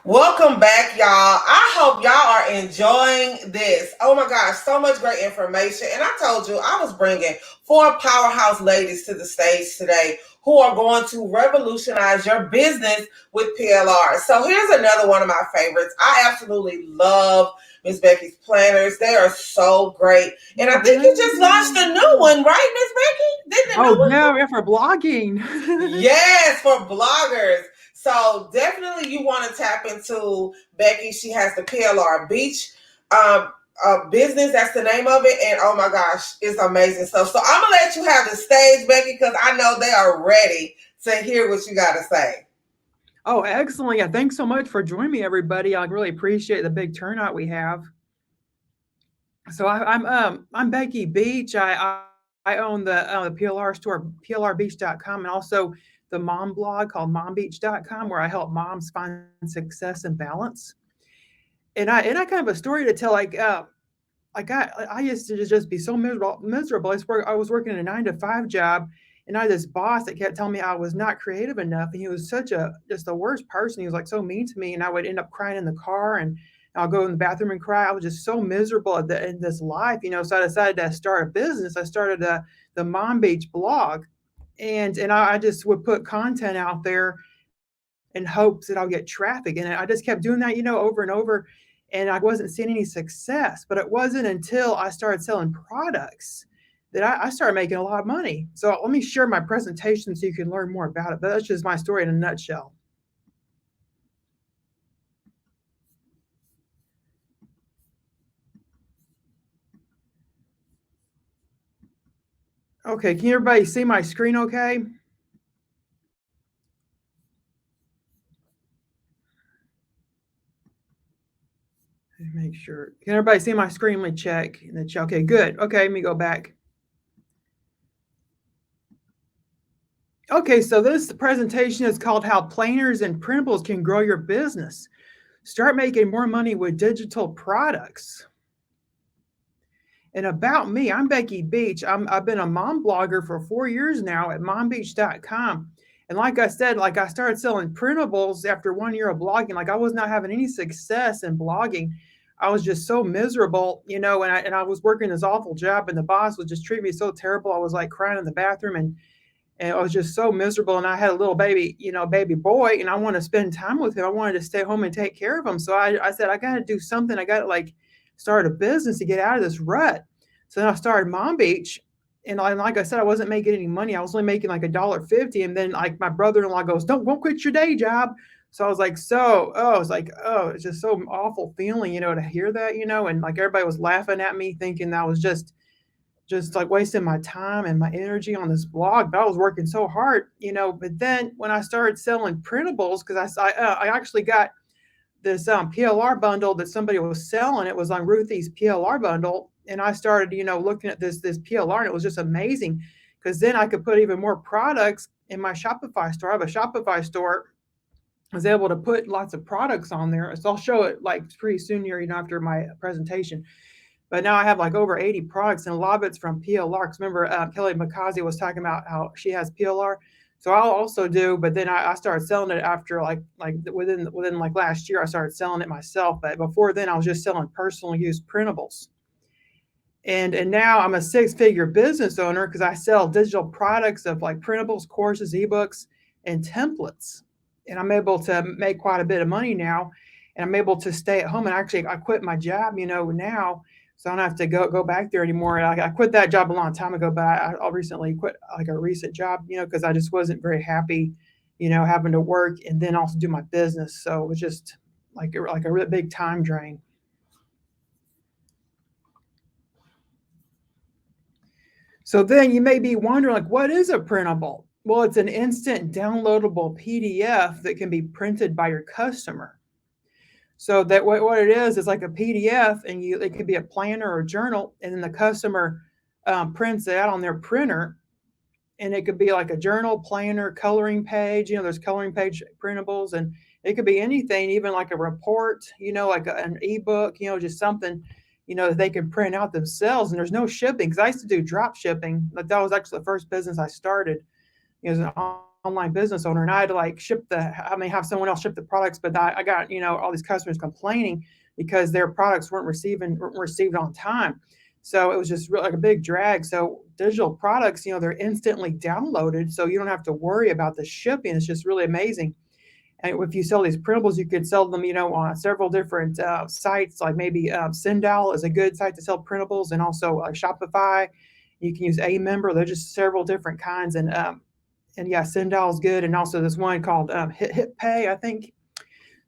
Welcome back, y'all. I hope y'all are enjoying this. Oh my gosh, so much great information. And I told you I was bringing four powerhouse ladies to the stage today who are going to revolutionize your business with PLR. So here's another one of my favorites. I absolutely love Miss Becky's planners. They are so great. And I think you just launched a new one, right, Miss Becky? Didn't the Oh, new one no, yeah, for blogging. Yes, for bloggers. So definitely you want to tap into Becky. She has the PLR Beach business. That's the name of it. And oh my gosh, it's amazing stuff. So I'm going to let you have the stage, Becky, because I know they are ready to hear what you got to say. Oh, excellent. Yeah, thanks so much for joining me, everybody. I really appreciate the big turnout we have. So I'm Becky Beech. I own the PLR store, PLRbeach.com, and also the mom blog called mombeach.com, where I help moms find success and balance. And I kind of have a story to tell. I used to just be so miserable. I was working a 9 to 5 job, and I had this boss that kept telling me I was not creative enough, and he was such a just the worst person. He was like so mean to me, and I would end up crying in the car, and I'll go in the bathroom and cry. I was just so miserable in this life. So I decided to start a business. I started the Mom Beach blog, and I just would put content out there in hopes that I'll get traffic. And I just kept doing that, over and over. And I wasn't seeing any success. But it wasn't until I started selling products that I started making a lot of money. So let me share my presentation so you can learn more about it. But that's just my story in a nutshell. Okay, can everybody see my screen okay? Make sure. Can everybody see my screen? Let me check. Okay, good. Okay, let me go back. Okay, so this presentation is called How Planners and Printables Can Grow Your Business. Start making more money with digital products. And about me, I'm Becky Beech. I've been a mom blogger for 4 years now at mombeach.com. And like I said, like I started selling printables after 1 year of blogging. Like I was not having any success in blogging. I was just so miserable, and I was working this awful job, and the boss was just treating me so terrible. I was like crying in the bathroom, and I was just so miserable. And I had a little baby boy, and I wanted to spend time with him. I wanted to stay home and take care of him. So I said, I got to do something. I got to like start a business to get out of this rut. So then I started Mom Beach. And like I said, I wasn't making any money. I was only making like $1.50. And then like my brother-in-law goes, don't quit your day job. So I was like, it's just so awful feeling, to hear that, and like everybody was laughing at me thinking that was just like wasting my time and my energy on this blog. But I was working so hard. But then when I started selling printables, because I actually got this PLR bundle that somebody was selling. It was on Ruthie's PLR bundle, and I started, looking at this PLR, and it was just amazing because then I could put even more products in my Shopify store. I have a Shopify store. I was able to put lots of products on there. So I'll show it like pretty soon here, after my presentation. But now I have like over 80 products, and a lot of it's from PLR. Because remember, Kelly McCausey was talking about how she has PLR. So I'll also do, but then I started selling it after like within like last year. I started selling it myself. But before then, I was just selling personal use printables. And now I'm a 6-figure business owner because I sell digital products of like printables, courses, ebooks, and templates. And I'm able to make quite a bit of money now. And I'm able to stay at home. And actually, I quit my job, now, so I don't have to go back there anymore. I quit that job a long time ago, but I recently quit like a recent job, because I just wasn't very happy, having to work and then also do my business. So it was just like a really big time drain. So then you may be wondering, like, what is a printable? Well, it's an instant downloadable PDF that can be printed by your customer. So that what it is like a PDF, and it could be a planner or a journal, and then the customer prints it out on their printer, and it could be like a journal, planner, coloring page. There's coloring page printables, and it could be anything, even like a report, like an ebook, just something, that they can print out themselves. And there's no shipping, because I used to do drop shipping. Like that was actually the first business I started. It was an online business owner, and I had to like have someone else ship the products, but I got, all these customers complaining because their products weren't received on time. So it was just really like a big drag. So digital products, they're instantly downloaded, so you don't have to worry about the shipping. It's just really amazing. And if you sell these printables, you could sell them, on several different sites, like maybe Sendal is a good site to sell printables, and also Shopify. You can use a member. There's just several different kinds, and yeah, Sendal is good, and also this one called Hit Pay, I think.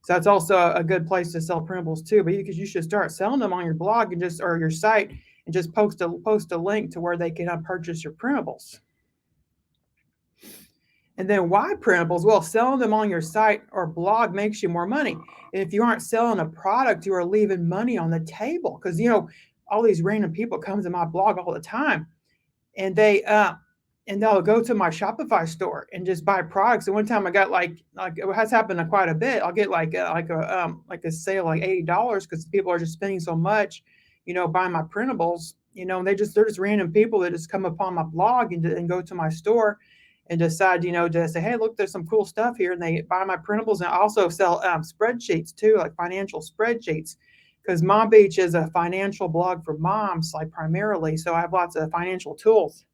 So that's also a good place to sell printables too. But you should start selling them on your blog or your site, and just post a link to where they can purchase your printables. And then why printables? Well, selling them on your site or blog makes you more money. And if you aren't selling a product, you are leaving money on the table, because all these random people come to my blog all the time, and they'll go to my Shopify store and just buy products. And one time I got like it has happened quite a bit. I'll get like a sale like $80 because people are just spending so much, buying my printables. And they're just random people that just come upon my blog and go to my store and decide, to say, hey, look, there's some cool stuff here, and they buy my printables. And I also sell spreadsheets too, like financial spreadsheets, because Mom Beech is a financial blog for moms, like primarily. So I have lots of financial tools.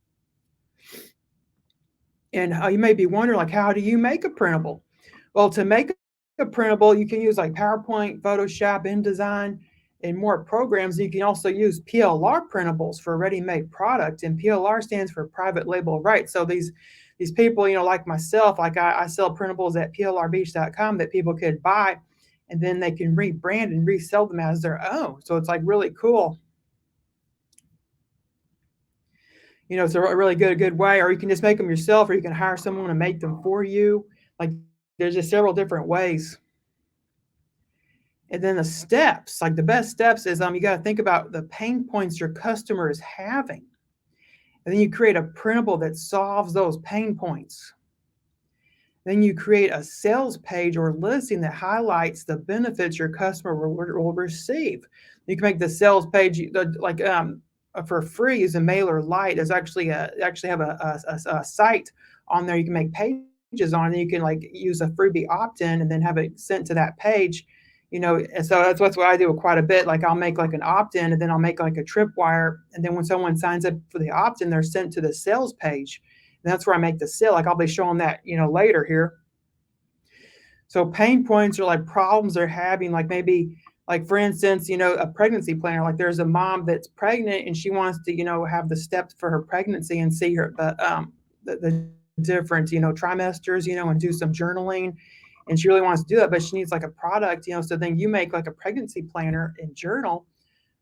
And you may be wondering, like, how do you make a printable? Well, to make a printable, you can use like PowerPoint, Photoshop, InDesign, and more programs. You can also use PLR printables for a ready-made product, and PLR stands for private label rights. So these people, like myself, like I sell printables at plrbeach.com that people could buy, and then they can rebrand and resell them as their own. So it's like really cool. It's a really good way. Or you can just make them yourself, or you can hire someone to make them for you. Like there's just several different ways. And then the steps, like the best steps is you got to think about the pain points your customer is having. And then you create a printable that solves those pain points. Then you create a sales page or listing that highlights the benefits your customer will receive. You can make the sales page for free as a MailerLite. There's actually have a site on there you can make pages on, and you can like use a freebie opt-in and then have it sent to that page. And so that's what I do quite a bit. Like I'll make like an opt-in, and then I'll make like a tripwire, and then when someone signs up for the opt-in, they're sent to the sales page. And that's where I make the sale. Like I'll be showing that, later here. So pain points are like problems they're having, like maybe, like for instance, a pregnancy planner. Like there's a mom that's pregnant and she wants to, have the steps for her pregnancy and see the different, trimesters, and do some journaling. And she really wants to do that, but she needs like a product, so then you make like a pregnancy planner and journal.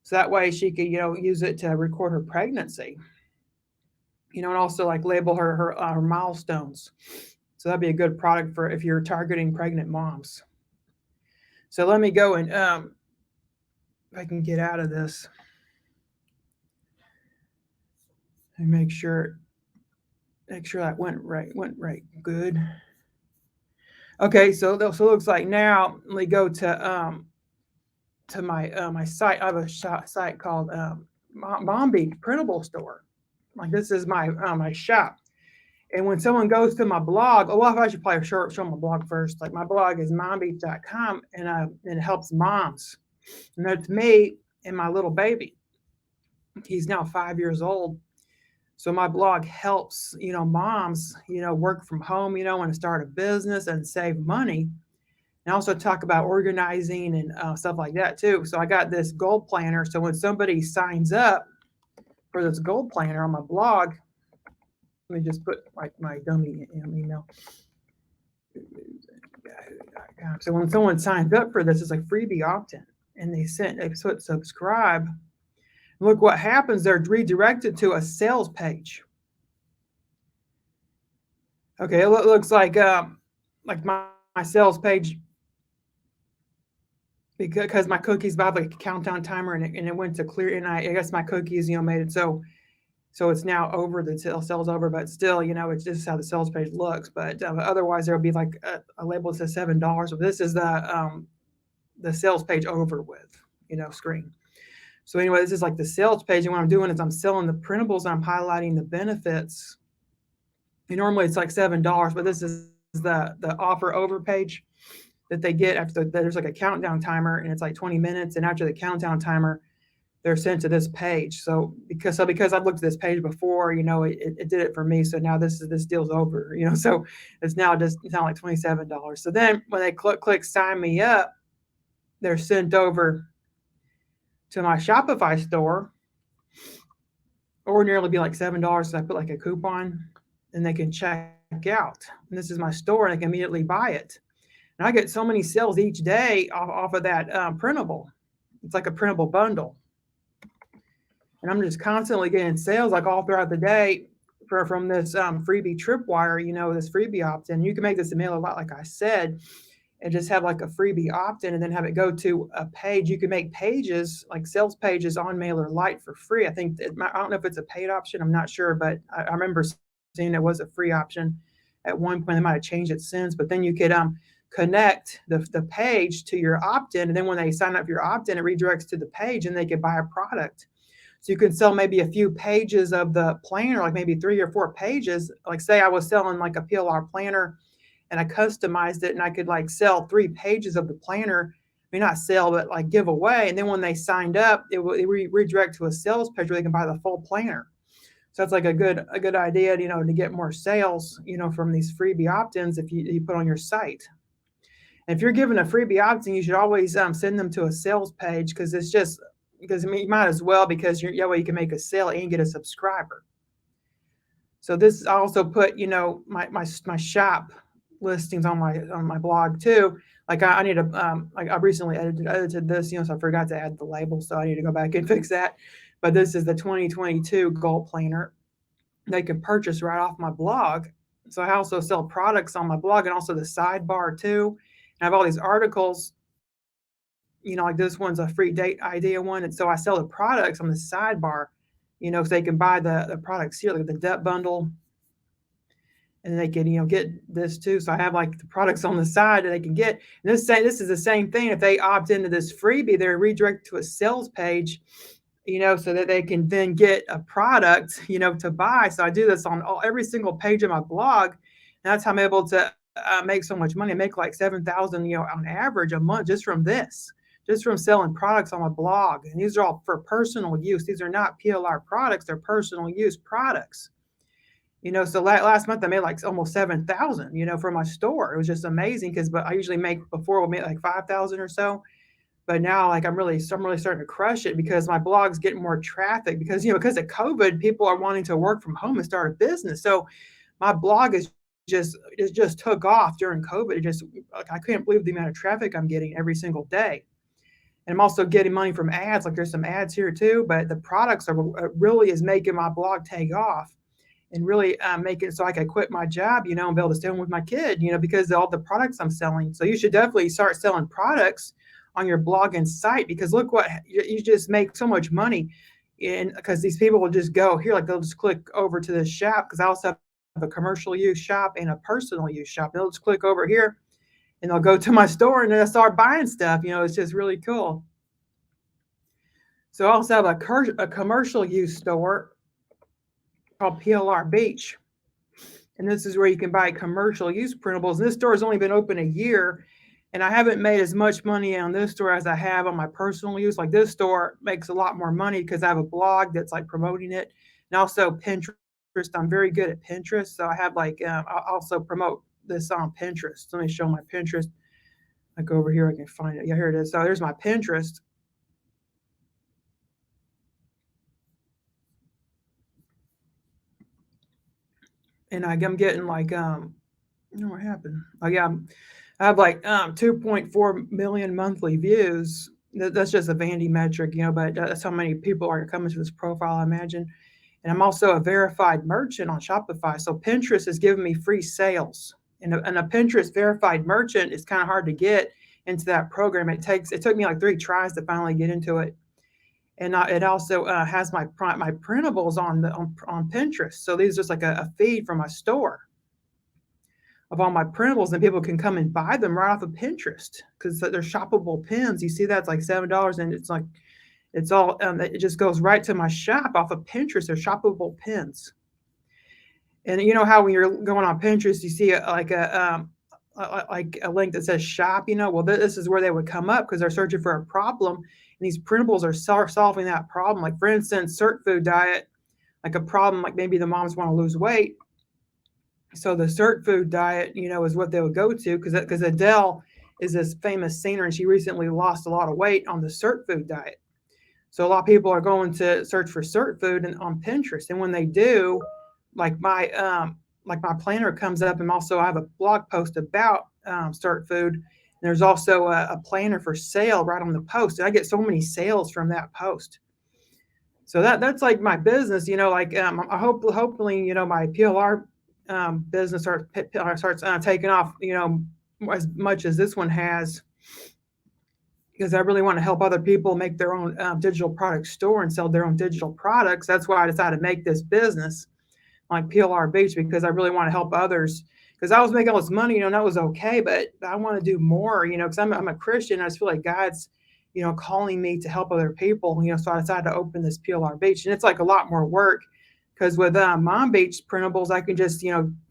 So that way she could, use it to record her pregnancy, and also like label her milestones. So that'd be a good product for if you're targeting pregnant moms. So let me go and if I can get out of this and make sure that went right good. Okay, so it looks like now let me go to my site. I have a site called Mom Beech Printable Store. Like this is my shop. And when someone goes to my blog, I should probably show my blog first. Like my blog is mombeech.com, and it helps moms. And that's me and my little baby. He's now 5 years old. So my blog helps, moms, work from home, and start a business and save money. And also talk about organizing and stuff like that too. So I got this goal planner. So when somebody signs up for this goal planner on my blog, let me just put like my dummy email. So when someone signs up for this, it's like freebie opt-in, and they put subscribe. Look what happens. They're redirected to a sales page. Okay, it looks like my sales page, because my cookies have like a countdown timer, and it went to clear, and I guess my cookies made it so it's now over, the sale's over, but still, it's just how the sales page looks. But otherwise, there'll be like a label that says $7. But this is the sales page over with, screen. So anyway, this is like the sales page, and what I'm doing is I'm selling the printables. I'm highlighting the benefits And normally it's like $7, but this is the offer over page that they get after there's like a countdown timer, and it's like 20 minutes. And after the countdown timer, they're sent to this page. So because I've looked at this page before, it did it for me. So now this deal's over, so it's now like $27. So then when they click sign me up, they're sent over to my Shopify store. Ordinarily be like $7. So I put like a coupon, and they can check out. And this is my store, and they can immediately buy it. And I get so many sales each day off of that printable. It's like a printable bundle. And I'm just constantly getting sales like all throughout the day from this freebie tripwire, this freebie opt-in. You can make this email a lot, like I said, and just have like a freebie opt-in and then have it go to a page. You can make pages, like sales pages on MailerLite for free. I don't know if it's a paid option. I'm not sure, but I remember seeing it was a free option at one point. They might have changed it since, but then you could connect the page to your opt-in. And then when they sign up for your opt-in, it redirects to the page and they could buy a product. So you can sell maybe a few pages of the planner, like maybe 3 or 4 pages. Like say I was selling like a PLR planner and I customized it, and I could like sell 3 pages of the planner. I mean, not sell, but like give away. And then when they signed up, it will redirect to a sales page where they can buy the full planner. So that's like a good idea, to get more sales, from these freebie opt-ins if you put on your site. And if you're giving a freebie opt-in, you should always send them to a sales page, because you might as well, because that way you can make a sale and get a subscriber. So this, I also put, my shop listings on my blog too. Like I need to, like I recently edited this, so I forgot to add the label, so I need to go back and fix that. But this is the 2022 goal planner. They can purchase right off my blog. So I also sell products on my blog, and also the sidebar too. And I have all these articles, like this one's a free date idea one. And so I sell the products on the sidebar, so they can buy the products here, like the debt bundle. And they can, get this too. So I have like the products on the side that they can get. And this is the same thing. If they opt into this freebie, they're redirected to a sales page, so that they can then get a product, to buy. So I do this on every single page of my blog. And that's how I'm able to make so much money. I make like $7,000, on average a month just from this. Just from selling products on my blog. And these are all for personal use. These are not PLR products. They're personal use products. So last month I made like almost 7,000, from my store. It was just amazing but I usually before we'll make like 5,000 or so. But now like I'm really starting to crush it, because my blog's getting more traffic, because, because of COVID, people are wanting to work from home and start a business. So my blog it just took off during COVID. I couldn't believe the amount of traffic I'm getting every single day. And I'm also getting money from ads. Like there's some ads here too, but the products really is making my blog take off, and really make it so I could quit my job, and be able to stay home with my kid, because of all the products I'm selling. So you should definitely start selling products on your blog and site, because look what you just make so much money. And because these people will just go here, like they'll just click over to this shop, because I also have a commercial use shop and a personal use shop. They'll just click over here and they'll go to my store and they'll start buying stuff. It's just really cool. So I also have a commercial use store called PLR Beech. And this is where you can buy commercial use printables. And this store has only been open a year, and I haven't made as much money on this store as I have on my personal use. Like this store makes a lot more money because I have a blog that's like promoting it, and also Pinterest. I'm very good at Pinterest. So I have like, I also promote this on Pinterest. Let me show my Pinterest. I go over here, I can find it. Yeah, here it is. So there's my Pinterest. And I'm getting like, what happened? Oh yeah, I have like 2.4 million monthly views. That's just a Vandy metric, but that's how many people are coming to this profile, I imagine. And I'm also a verified merchant on Shopify. So Pinterest is giving me free sales. And a Pinterest verified merchant is kind of hard to get into that program. It took me like 3 tries to finally get into it. And it also has my printables on Pinterest. So these are just like a feed from my store of all my printables, and people can come and buy them right off of Pinterest, because they're shoppable pins. You see that's like $7, and it's like it's all it just goes right to my shop off of Pinterest. They're shoppable pins. And you know how when you're going on Pinterest, you see like a link that says shop, well, this is where they would come up because they're searching for a problem. And these printables are solving that problem. Like, for instance, cert food diet, like a problem, like maybe the moms want to lose weight. So the cert food diet, is what they would go to because Adele is this famous singer and she recently lost a lot of weight on the cert food diet. So a lot of people are going to search for cert food on Pinterest. And when they do, like my planner comes up, and also I have a blog post about cert food. There's also a planner for sale right on the post, and I get so many sales from that post. So that's like my business, like I hopefully my PLR business starts taking off, as much as this one has, because I really want to help other people make their own digital product store and sell their own digital products. That's why I decided to make this business like PLR Beech, because I really want to help others. Because I was making all this money, and that was okay, but I want to do more, because I'm a Christian. I just feel like God's, calling me to help other people, so I decided to open this PLR Beech. And it's like a lot more work because with Mom Beech printables, I can just,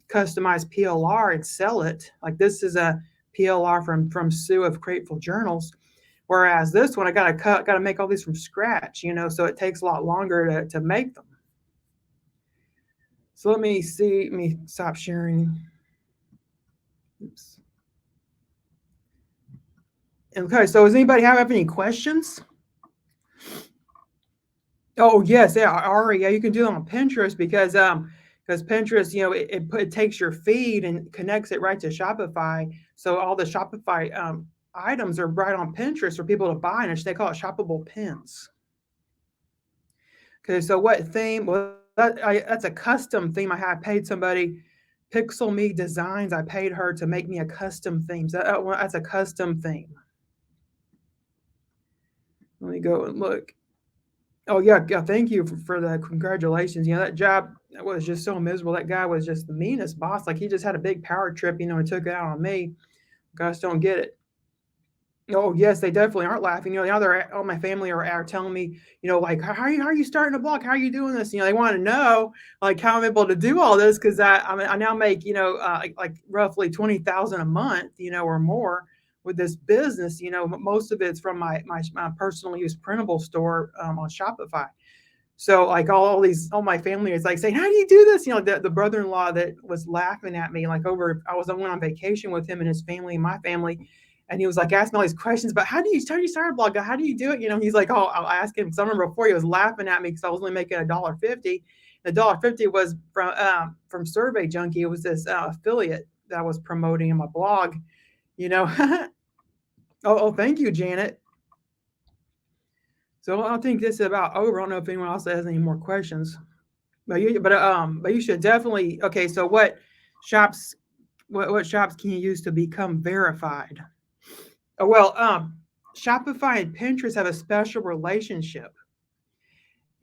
customize PLR and sell it. Like this is a PLR from Sue of Grateful Journals. Whereas this one, I gotta make all these from scratch, so it takes a lot longer to make them. So let me stop sharing. Oops. Okay, so does anybody have any questions? Oh yes, yeah, Ari, yeah, you can do it on Pinterest because Pinterest, it takes your feed and connects it right to Shopify. So all the Shopify items are right on Pinterest for people to buy, and they call it shoppable pins. Okay, so what theme? Well, that's a custom theme. I paid somebody, Pixel Me Designs. I paid her to make me a custom theme. So that's a custom theme. Let me go and look. Oh yeah, thank you for the congratulations. That job was just so miserable. That guy was just the meanest boss. Like he just had a big power trip, and took it out on me. Guys don't get it. Oh yes, they definitely aren't laughing. Now all my family are telling me, like how are you starting a blog? How are you doing this? They want to know like how I'm able to do all this because I now make like roughly 20,000 a month, or more with this business. Most of it's from my personal use printable store on Shopify. So like all my family is like saying, how do you do this? The brother-in-law that was laughing at me, like I went on vacation with him and his family and my family. And he was like asking all these questions about how do you start a blog? How do you do it? He's like, oh, I'll ask him. So I remember before he was laughing at me because I was only making $1.50. The $1.50 was from Survey Junkie. It was this affiliate that I was promoting in my blog. Oh, thank you, Janet. So I think this is about over. I don't know if anyone else has any more questions, but you should definitely. Okay, so what shops can you use to become verified? Oh, well, Shopify and Pinterest have a special relationship,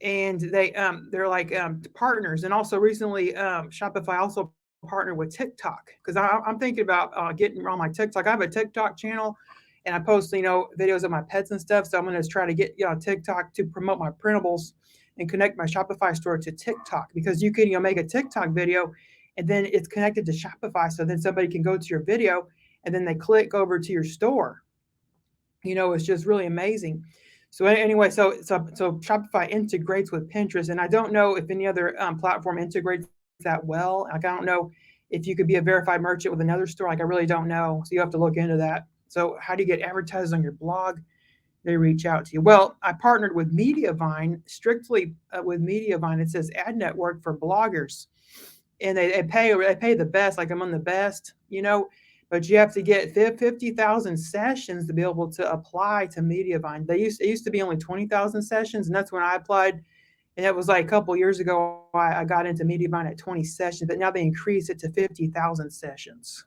and they're like partners. And also recently, Shopify also partnered with TikTok because I'm thinking about getting on my TikTok. I have a TikTok channel, and I post videos of my pets and stuff. So I'm going to try to get TikTok to promote my printables and connect my Shopify store to TikTok because you can make a TikTok video, and then it's connected to Shopify. So then somebody can go to your video, and then they click over to your store. It's just really amazing. So anyway, so Shopify integrates with Pinterest, and I don't know if any other platform integrates that well. Like I don't know if you could be a verified merchant with another store. Like I really don't know. So you have to look into that. So how do you get advertisers on your blog? They reach out to you. Well, I partnered with Mediavine, strictly with Mediavine. It says ad network for bloggers, and they pay the best. Like I'm on the best, but you have to get 50,000 sessions to be able to apply to Mediavine. It used to be only 20,000 sessions, and that's when I applied. And it was like a couple years ago I got into Mediavine at 20 sessions, but now they increased it to 50,000 sessions.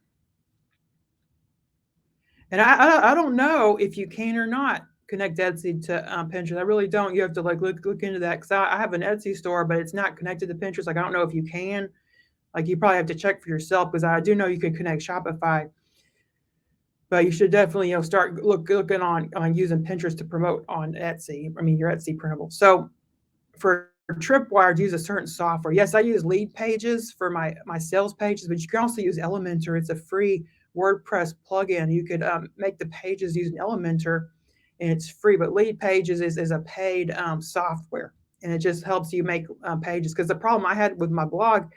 And I don't know if you can or not connect Etsy to Pinterest. I really don't. You have to like look into that because I have an Etsy store, but it's not connected to Pinterest. Like I don't know if you can. Like you probably have to check for yourself because I do know you can connect Shopify. But you should definitely start looking on using Pinterest to promote on Etsy. I mean your Etsy printable. So for Tripwire, use a certain software. Yes, I use Lead Pages for my sales pages, but you can also use Elementor. It's a free WordPress plugin. You could make the pages using Elementor, and it's free. But Lead Pages is a paid software, and it just helps you make pages. Because the problem I had with my blog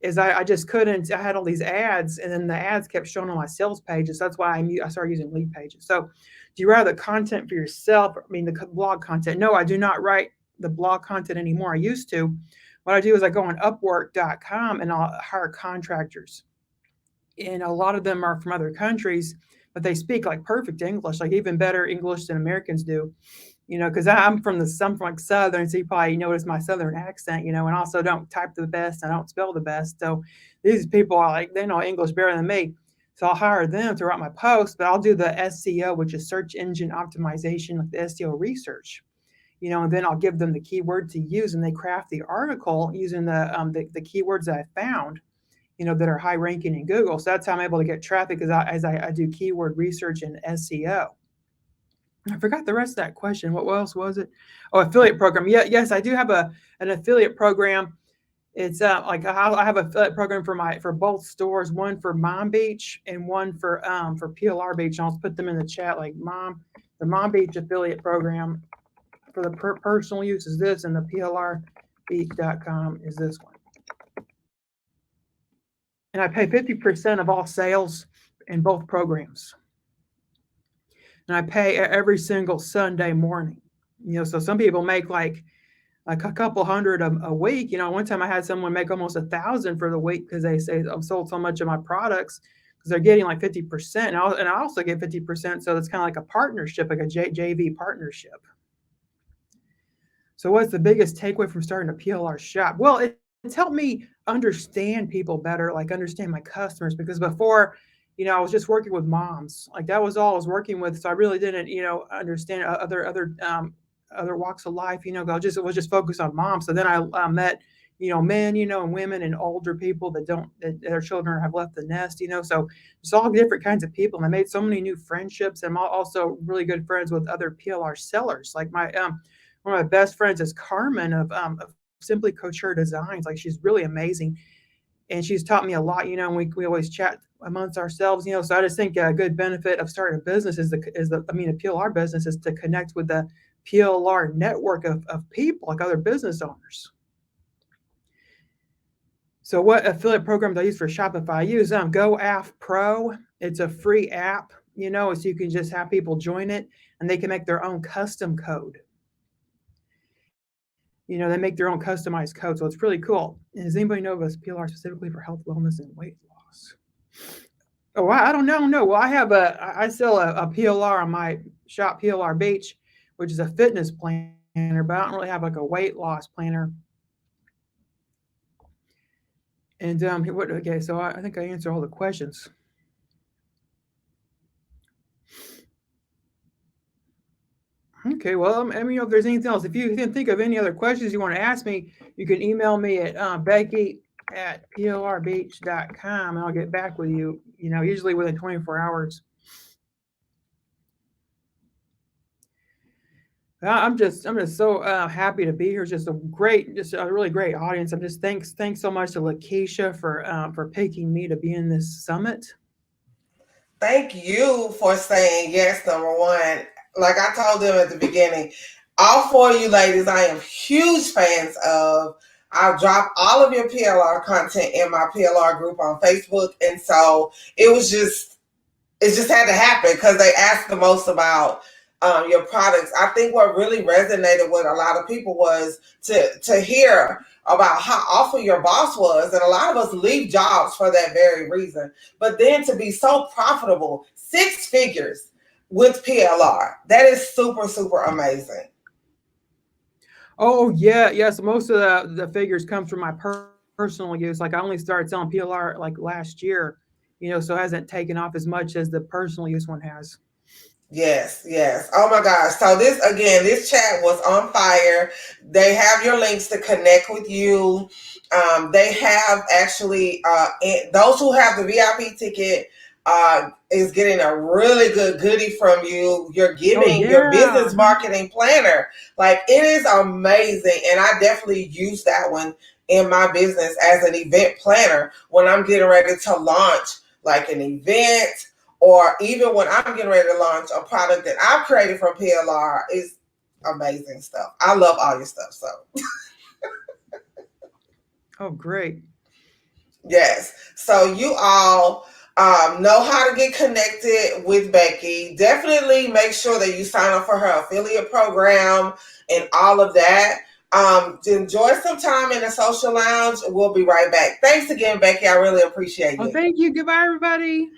is I just couldn't. I had all these ads, and then the ads kept showing on my sales pages. That's why I started using Lead Pages. So, do you rather the content for yourself? I mean, the blog content. No, I do not write the blog content anymore. I used to. What I do is I go on Upwork.com and I'll hire contractors, and a lot of them are from other countries, but they speak like perfect English, like even better English than Americans do. Because I'm from like Southern, so you probably notice my Southern accent, and also don't type the best. I don't spell the best. So these people are like, they know English better than me. So I'll hire them to write my posts, but I'll do the SEO, which is search engine optimization, like the SEO research, and then I'll give them the keyword to use, and they craft the article using the keywords that I found, that are high ranking in Google. So that's how I'm able to get traffic as I do keyword research and SEO. I forgot the rest of that question. What else was it? Oh, affiliate program. Yeah, yes, I do have an affiliate program. It's like I have an affiliate program for both stores, one for Mom Beach and one for PLR Beach. I'll put them in the chat. Like the Mom Beach affiliate program for the personal use is this, and the PLRbeach.com is this one. And I pay 50% of all sales in both programs. And I pay every single Sunday morning. So some people make like a couple hundred a week. One time I had someone make almost 1,000 for the week because they say I've sold so much of my products, because they're getting like 50%. And I also get 50%. So it's kind of like a partnership, like a JV partnership. So what's the biggest takeaway from starting a PLR shop? Well, it's helped me understand people better, like understand my customers, because before, I was just working with moms. Like that was all I was working with. So I really didn't, understand other walks of life. I was just focused on moms. So then I met, men, and women and older people that their children have left the nest. So just all different kinds of people. And I made so many new friendships. And I'm also really good friends with other PLR sellers. Like one of my best friends is Carmen of Simply Couture Designs. Like she's really amazing. And she's taught me a lot, and we always chat amongst ourselves, so I just think a good benefit of starting a business a PLR business is to connect with the PLR network of people, like other business owners. So what affiliate program do I use for Shopify? I use GoAF Pro. It's a free app, so you can just have people join it and they can make their own custom code. They make their own customized code. So it's really cool. And does anybody know of a PLR specifically for health, wellness, and weight loss? Oh, I don't know. No. Well, I sell a PLR on my shop, PLR Beach, which is a fitness planner, but I don't really have like a weight loss planner. And okay, so I think I answered all the questions. Okay, well, if there's anything else, if you can think of any other questions you want to ask me, you can email me at Becky@plrbeach.com, and I'll get back with you, usually within 24 hours. I'm just so happy to be here. Just a really great audience. I'm just thanks so much to Lakeisha for picking me to be in this summit. Thank you for saying yes, number one. Like I told them at the beginning, all four of you ladies, I am huge fans of. I'll drop all of your PLR content in my PLR group on Facebook. And so it just had to happen because they asked the most about your products. I think what really resonated with a lot of people was to hear about how awful your boss was. And a lot of us leave jobs for that very reason. But then to be so profitable, 6 figures with PLR, that is super, super amazing. Oh, yeah. Yes. Most of the figures come from my personal use. Like I only started selling PLR like last year, so it hasn't taken off as much as the personal use one has. Yes. Oh my gosh. So this chat was on fire. They have your links to connect with you. They have actually, those who have the VIP ticket, is getting a really good goodie from you. You're Oh, giving your business yeah. marketing planner. Like, it is amazing. And I definitely use that one in my business as an event planner when I'm getting ready to launch like an event, or even when I'm getting ready to launch a product that I've created from PLR. Is amazing stuff. I love all your stuff. So Oh, great. yes. So you all know how to get connected with Becky. Definitely make sure that you sign up for her affiliate program and all of that. Enjoy some time in the social lounge. We'll be right back. Thanks again, Becky. I really appreciate Well, you. thank you. Goodbye, everybody.